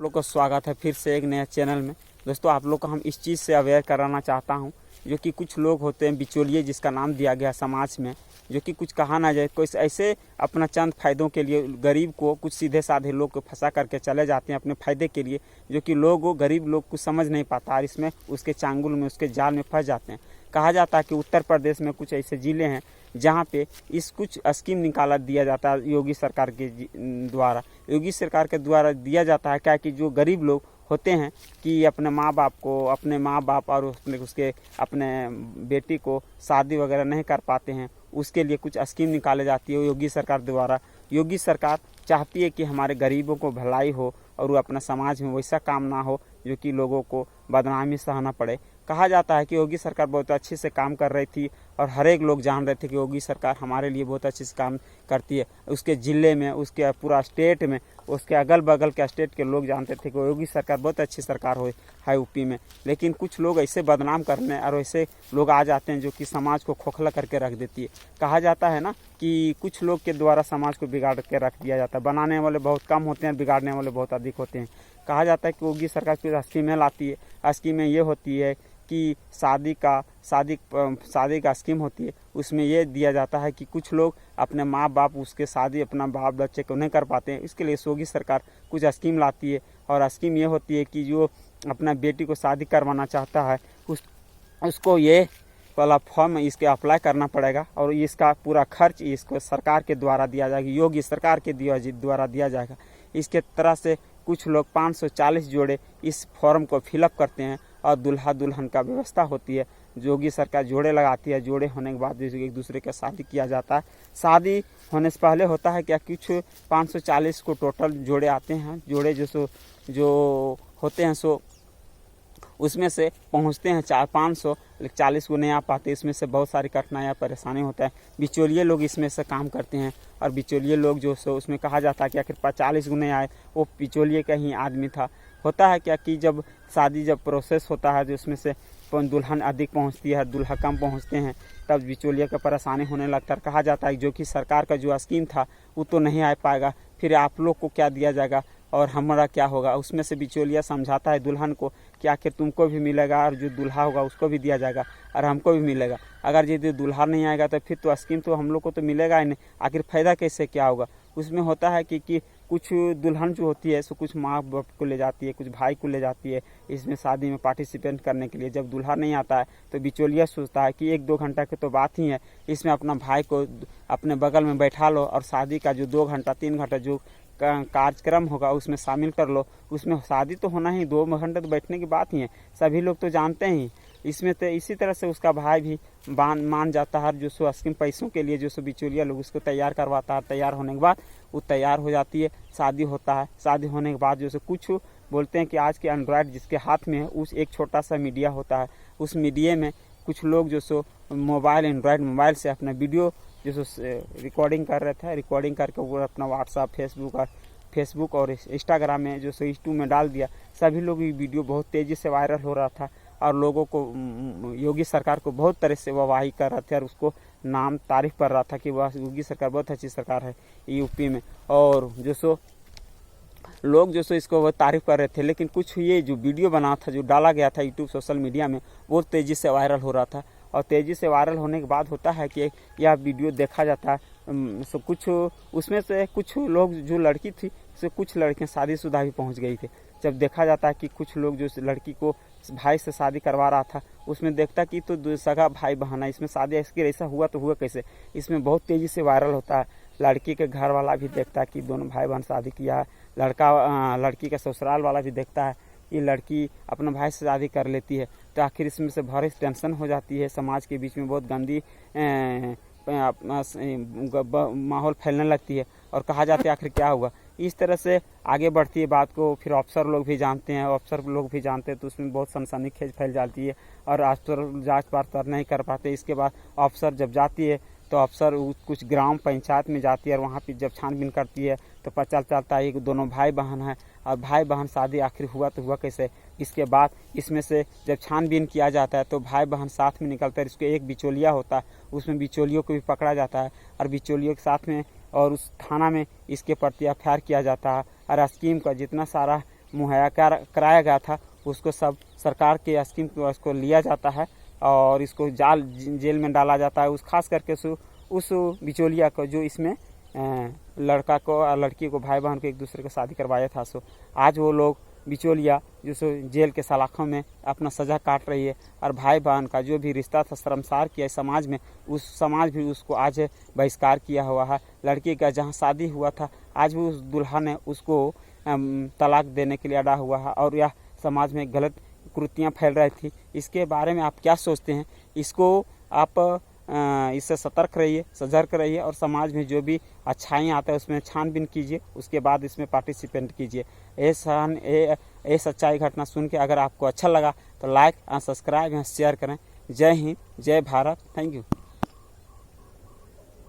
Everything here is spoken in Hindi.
लोग को स्वागत है फिर से एक नया चैनल में। दोस्तों, आप लोग को हम इस चीज़ से अवेयर कराना चाहता हूं, जो कि कुछ लोग होते हैं बिचौलिए, जिसका नाम दिया गया समाज में, जो कि कुछ कहा ना जाए, कोई ऐसे अपना चंद फायदों के लिए गरीब को, कुछ सीधे साधे लोग को फंसा करके चले जाते हैं अपने फायदे के लिए, जो कि गरीब लोग को समझ नहीं पाता और इसमें उसके चांगुल में, उसके जाल में फंस जाते हैं। कहा जाता है कि उत्तर प्रदेश में कुछ ऐसे ज़िले हैं जहाँ पे इस कुछ स्कीम निकाला दिया जाता है योगी सरकार के द्वारा। योगी सरकार के द्वारा दिया जाता है क्या कि जो गरीब लोग होते हैं कि अपने माँ बाप और उसके अपने बेटी को शादी वगैरह नहीं कर पाते हैं, उसके लिए कुछ स्कीम निकाली जाती है योगी सरकार द्वारा। योगी सरकार चाहती है कि हमारे गरीबों को भलाई हो और वो अपना समाज में वैसा काम ना हो जो कि लोगों को बदनामी सहना पड़े। कहा जाता है कि योगी सरकार बहुत अच्छे से काम कर रही थी और हर एक लोग जान रहे थे कि योगी सरकार हमारे लिए बहुत अच्छे से काम करती है। उसके ज़िले में, उसके पूरा स्टेट में, उसके अगल बगल के स्टेट के लोग जानते थे कि योगी सरकार बहुत अच्छी सरकार है यूपी में। लेकिन कुछ लोग ऐसे बदनाम करने और ऐसे लोग आ जाते हैं जो कि समाज को खोखला करके रख देती है। कहा जाता है ना कि कुछ लोग के द्वारा समाज को बिगाड़ के रख दिया जाता है। बनाने वाले बहुत कम होते हैं, बिगाड़ने वाले बहुत अधिक होते हैं। कहा जाता है कि योगी सरकार कुछ स्कीमें लाती है। स्कीमें ये होती है कि शादी का स्कीम होती है। उसमें ये दिया जाता है कि कुछ लोग अपने माँ बाप, उसके शादी अपना बाप बच्चे को नहीं कर पाते हैं, इसके लिए योगी सरकार कुछ स्कीम लाती है। और स्कीम ये होती है कि जो अपना बेटी को शादी करवाना चाहता है उसको ये वाला फॉर्म इसके अप्लाई करना पड़ेगा और इसका पूरा खर्च इसको सरकार के द्वारा दिया जाएगा, योगी सरकार के द्वारा दिया जाएगा। इसके तरह से कुछ लोग 540 जोड़े इस फॉर्म को फिलअप करते हैं और दूल्हा दुल्हन का व्यवस्था होती है। योगी सरकार जोड़े लगाती है। जोड़े होने के बाद एक दूसरे का शादी किया जाता है। शादी होने से पहले होता है क्या, कुछ 540 को टोटल जोड़े आते हैं। जोड़े जो होते हैं सो उसमें से पहुंचते हैं 540 को नहीं आ पाते। इसमें से बहुत सारी कठिनाइयाँ परेशानी होता है। बिचौलिए लोग इसमें से काम करते हैं और बिचौलिए लोग जो सो उसमें कहा जाता है कि आखिर 40 को नहीं आए, वो बिचौलिए का ही आदमी था। होता है क्या कि जब प्रोसेस होता है जो उसमें से दुल्हन अधिक पहुंचती है, दूल्हा कम पहुंचते हैं, तब बिचौलिया का परेशानी होने लगता है। कहा जाता है जो कि सरकार का जो स्कीम था वो तो नहीं आ पाएगा, फिर आप लोग को क्या दिया जाएगा और हमारा क्या होगा। उसमें से बिचौलिया समझाता है दुल्हन को कि आखिर तुमको भी मिलेगा और जो दूल्हा होगा उसको भी दिया जाएगा और हमको भी मिलेगा। अगर यदि दूल्हा नहीं आएगा तो फिर तो स्कीम तो हम लोग को तो मिलेगा ही नहीं, आखिर फ़ायदा कैसे क्या होगा। उसमें होता है कि कुछ दुल्हन जो होती है सो कुछ माँ बाप को ले जाती है, कुछ भाई को ले जाती है इसमें शादी में पार्टिसिपेट करने के लिए। जब दूल्हा नहीं आता है तो बिचौलिया सोचता है कि 1-2 घंटा की तो बात ही है, इसमें अपना भाई को अपने बगल में बैठा लो और शादी का जो 2 घंटा 3 घंटा जो कार्यक्रम होगा उसमें शामिल कर लो। उसमें शादी तो होना ही, 2 घंटे तो बैठने की बात ही है, सभी लोग तो जानते हैं। इसमें तो इसी तरह से उसका भाई भी मान जाता है। जो सो स्कीम पैसों के लिए जो सो बिचौलिया लोग उसको तैयार करवाता है। तैयार होने के बाद वो तैयार हो जाती है, शादी होता है। शादी होने के बाद जो सो कुछ बोलते हैं कि आज के एंड्रॉयड जिसके हाथ में है उस एक छोटा सा मीडिया होता है, उस मीडिया में कुछ लोग जो सो एंड्रॉयड मोबाइल से अपना वीडियो जो सो रिकॉर्डिंग कर रहे थे, रिकॉर्डिंग करके वो अपना व्हाट्सअप, फेसबुक और इंस्टाग्राम में जो सो यूट्यूब में डाल दिया। सभी लोग ये वीडियो बहुत तेज़ी से वायरल हो रहा था और लोगों को, योगी सरकार को बहुत तरह से वाहवाही कर रहे थे और उसको नाम तारीफ कर रहा था कि वह योगी सरकार बहुत अच्छी सरकार है यूपी में। और जो सो लोग जो सो इसको वो तारीफ कर रहे थे। लेकिन कुछ ये जो वीडियो बना था, जो डाला गया था यूट्यूब सोशल मीडिया में, वो तेज़ी से वायरल हो रहा था। और तेज़ी से वायरल होने के बाद होता है कि यह वीडियो देखा जाता है। सो कुछ उसमें से कुछ लोग, जो लड़की थी से कुछ लड़कियां शादीशुदा भी पहुंच गई थे। जब देखा जाता है कि कुछ लोग जो लड़की को भाई से शादी करवा रहा था, उसमें देखता कि तो सगा भाई बहन है, इसमें शादी ऐसा हुआ तो हुआ कैसे। इसमें बहुत तेज़ी से वायरल होता है। लड़की के घर वाला भी देखता है कि दोनों भाई बहन शादी किया है। लड़की का ससुराल वाला भी देखता है ये लड़की अपने भाई से शादी कर लेती है। तो आखिर इसमें से भारी टेंशन हो जाती है। समाज के बीच में बहुत गंदी माहौल फैलने लगती है और कहा जाता है आखिर क्या हुआ। इस तरह से आगे बढ़ती है बात को। फिर अफसर लोग भी जानते हैं, तो उसमें बहुत सनसनीखेज फैल जाती है और अफसर जांच पड़ताल नहीं कर पाते। इसके बाद अफसर जब जाती है तो अफसर कुछ ग्राम पंचायत में जाती है और वहाँ पे जब छानबीन करती है तो पता चलता है कि दोनों भाई बहन हैं और भाई बहन शादी आखिर हुआ तो हुआ कैसे। इसके बाद इसमें से जब छानबीन किया जाता है तो भाई बहन साथ में निकलते हैं। इसके एक बिचौलिया होता है, उसमें बिचौलियों को भी पकड़ा जाता है और बिचौलियों के साथ में और उस थाना में इसके प्रति एफआईआर किया जाता है और स्कीम का जितना सारा मुहैया कराया गया था उसको सब सरकार के स्कीम को उसको लिया जाता है और इसको जेल में डाला जाता है। उस खास करके उस बिचौलिया को जो इसमें लड़का को और लड़की को, भाई बहन को एक दूसरे को शादी करवाया था, सो आज वो लोग बिचौलिया जो जेल के सलाखों में अपना सज़ा काट रही है और भाई बहन का जो भी रिश्ता था शर्मसार किया समाज में, उस समाज भी उसको आज बहिष्कार किया हुआ है। लड़की का जहां शादी हुआ था आज भी उस दुल्हा ने उसको तलाक देने के लिए अड़ा हुआ है और यह समाज में गलत कृतियाँ फैल रही थी। इसके बारे में आप क्या सोचते हैं? इसको आप इससे सतर्क रहिए, सजग रहिए और समाज में जो भी अच्छाइयाँ आते हैं उसमें छानबीन कीजिए, उसके बाद इसमें पार्टिसिपेट कीजिए। ये सच्चाई घटना सुन के अगर आपको अच्छा लगा तो लाइक और सब्सक्राइब और शेयर करें। जय हिंद, जय भारत, थैंक यू।